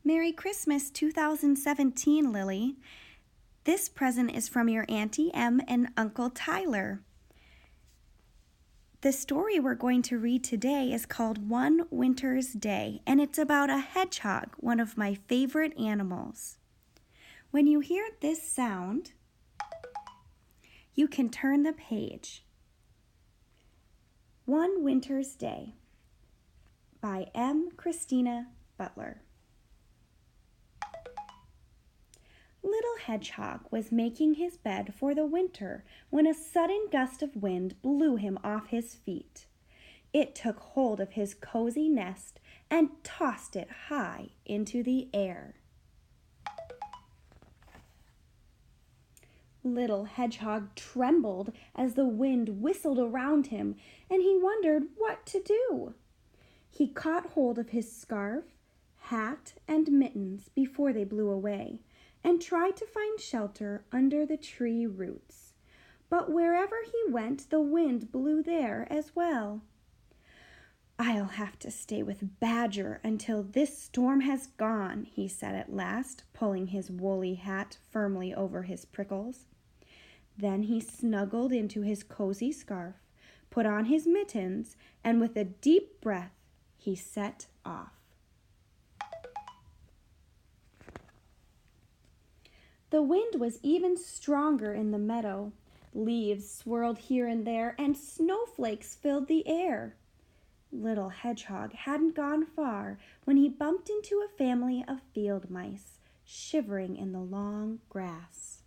Merry Christmas 2017, Lily. This present is from your Auntie Em and Uncle Tyler. The story we're going to read today is called One Winter's Day, and it's about a hedgehog, one of my favorite animals. When you hear this sound, you can turn the page. One Winter's Day by M. Christina Butler. Little Hedgehog was making his bed for the winter when a sudden gust of wind blew him off his feet. It took hold of his cozy nest and tossed it high into the air. Little Hedgehog trembled as the wind whistled around him, and he wondered what to do. He caught hold of his scarf, hat, and mittens before they blew away, and tried to find shelter under the tree roots. But wherever he went, the wind blew there as well. "I'll have to stay with Badger until this storm has gone," he said at last, pulling his woolly hat firmly over his prickles. Then he snuggled into his cozy scarf, put on his mittens, and with a deep breath, he set off. The wind was even stronger in the meadow. Leaves swirled here and there, and snowflakes filled the air. Little Hedgehog hadn't gone far when he bumped into a family of field mice, shivering in the long grass.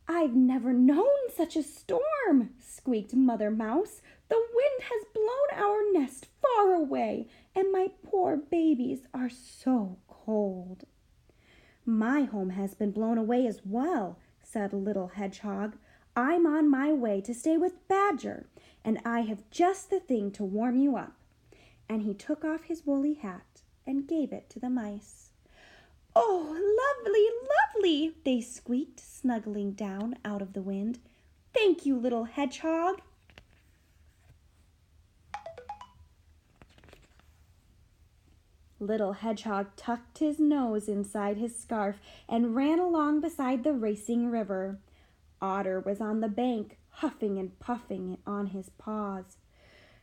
"I've never known such a storm," squeaked Mother Mouse. "The wind has blown our nest far away, and my poor babies are so cold." "My home has been blown away as well," said Little Hedgehog. "I'm on my way to stay with Badger, and I have just the thing to warm you up." And he took off his woolly hat and gave it to the mice. "Oh, lovely, lovely!" they squeaked, snuggling down out of the wind. "Thank you, Little Hedgehog." Little Hedgehog tucked his nose inside his scarf and ran along beside the racing river. Otter was on the bank, huffing and puffing on his paws.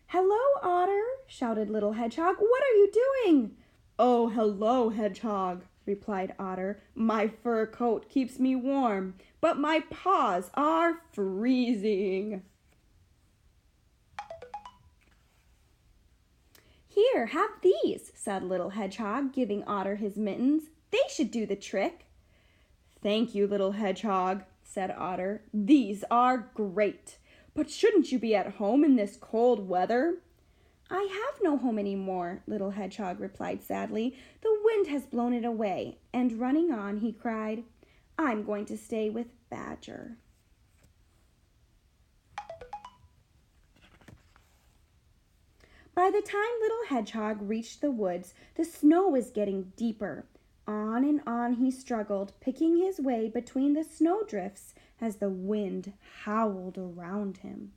"Hello, Otter!" shouted Little Hedgehog. "What are you doing?" "Oh, hello, Hedgehog," replied Otter. "My fur coat keeps me warm, but my paws are freezing." "Here, have these," said Little Hedgehog, giving Otter his mittens. "They should do the trick." "Thank you, Little Hedgehog," said Otter. "These are great. But shouldn't you be at home in this cold weather?" "I have no home any more," Little Hedgehog replied sadly. "The wind has blown it away." And running on, he cried, "I'm going to stay with Badger." By the time Little Hedgehog reached the woods, the snow was getting deeper. On and on he struggled, picking his way between the snowdrifts as the wind howled around him.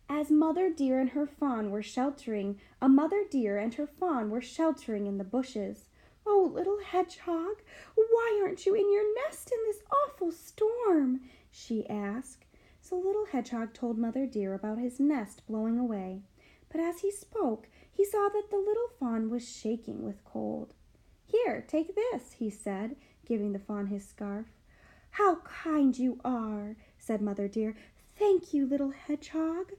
As Mother Deer and her fawn were sheltering, a mother deer and her fawn were sheltering in the bushes. "Oh, Little Hedgehog, why aren't you in your nest in this awful storm?" she asked. So Little Hedgehog told Mother Deer about his nest blowing away. But as he spoke, he saw that the little fawn was shaking with cold. "Here, take this," he said, giving the fawn his scarf. "How kind you are," said Mother Deer. "Thank you, Little Hedgehog."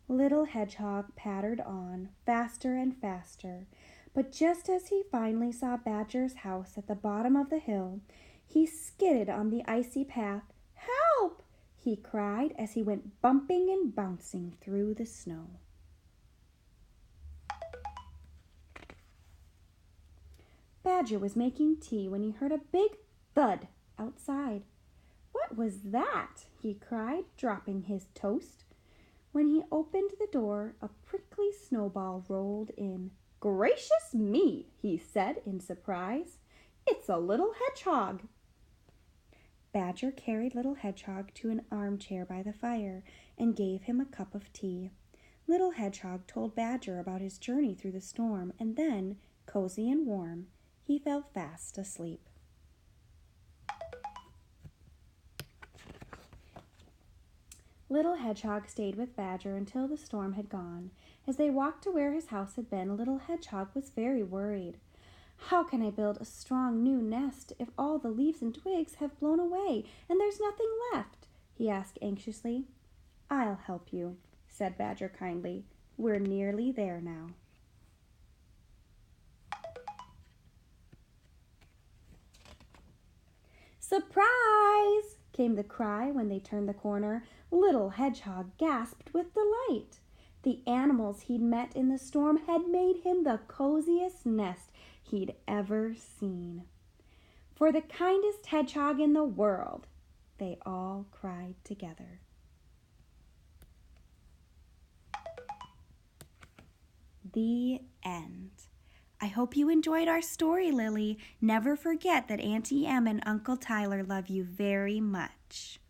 Little Hedgehog pattered on, faster and faster. But just as he finally saw Badger's house at the bottom of the hill, he skidded on the icy path. "Help!" he cried as he went bumping and bouncing through the snow. Badger was making tea when he heard a big thud outside. "What was that?" he cried, dropping his toast. When he opened the door, a prickly snowball rolled in. "Gracious me!" he said in surprise. It's a little hedgehog." Badger carried Little Hedgehog to an armchair by the fire and gave him a cup of tea. Little Hedgehog told Badger about his journey through the storm, and then, cozy and warm, he fell fast asleep. Little Hedgehog stayed with Badger until the storm had gone. As they walked to where his house had been, Little Hedgehog was very worried. "How can I build a strong new nest if all the leaves and twigs have blown away and there's nothing left?" he asked anxiously. "I'll help you," said Badger kindly. "We're nearly there now." "Surprise!" came the cry when they turned the corner. Little Hedgehog gasped with delight. The animals he'd met in the storm had made him the coziest nest he'd ever seen. "For the kindest hedgehog in the world," they all cried together. The end. I hope you enjoyed our story, Lily. Never forget that Auntie Em and Uncle Tyler love you very much.